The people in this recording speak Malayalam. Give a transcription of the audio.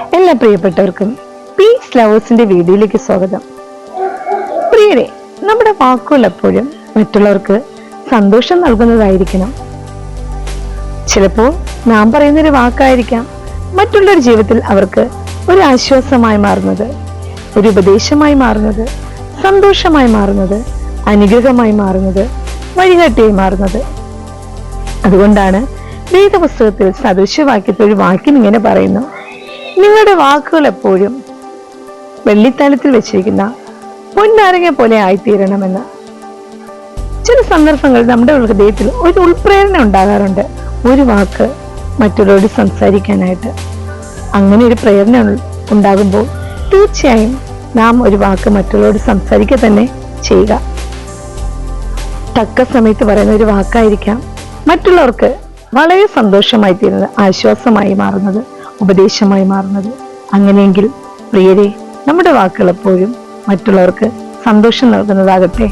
എല്ലാ പ്രിയപ്പെട്ടവർക്കും പീസ് ലവേഴ്സിന്റെ വീഡിയോയിലേക്ക് സ്വാഗതം. പ്രിയരെ, നമ്മുടെ വാക്കുകൾ എപ്പോഴും മറ്റുള്ളവർക്ക് സന്തോഷം നൽകുന്നതായിരിക്കണം. ചിലപ്പോൾ നാം പറയുന്നൊരു വാക്കായിരിക്കാം മറ്റുള്ളവരുടെ ജീവിതത്തിൽ അവർക്ക് ഒരു ആശ്വാസമായി മാറുന്നത്, ഒരു ഉപദേശമായി മാറുന്നത്, സന്തോഷമായി മാറുന്നത്, അനുഗ്രഹമായി മാറുന്നത്, വഴികാട്ടിയായി മാറുന്നത്. അതുകൊണ്ടാണ് വേദപുസ്തകത്തിൽ സദൃശവാക്യത്തിൽ ഒരു വാക്യം ഇങ്ങനെ പറയുന്നു: നിങ്ങളുടെ വാക്കുകൾ എപ്പോഴും വെള്ളിത്താലത്തിൽ വെച്ചിരിക്കുന്ന പൊന്നാരങ്ങ പോലെ ആയിത്തീരണമെന്ന്. ചില സന്ദർഭങ്ങളിൽ നമ്മുടെ ഹൃദയത്തിൽ ഒരു ഉൾപ്രേരണ ഉണ്ടാകാറുണ്ട്, ഒരു വാക്ക് മറ്റുള്ളവരോട് സംസാരിക്കാനായിട്ട്. അങ്ങനെ ഒരു പ്രേരണ ഉണ്ടാകുമ്പോൾ തീർച്ചയായും നാം ഒരു വാക്ക് മറ്റുള്ളവരോട് സംസാരിക്കുക തന്നെ ചെയ്യുക. തക്ക സമയത്ത് പറയുന്ന ഒരു വാക്കായിരിക്കാം മറ്റുള്ളവർക്ക് വളരെ സന്തോഷമായി തീരുന്നത്, ആശ്വാസമായി മാറുന്നത്, ഉപദേശമായി മാറുന്നത്. അങ്ങനെയെങ്കിൽ പ്രിയരെ, നമ്മുടെ വാക്കുകൾ എപ്പോഴും മറ്റുള്ളവർക്ക് സന്തോഷം നൽകുന്നതാകട്ടെ.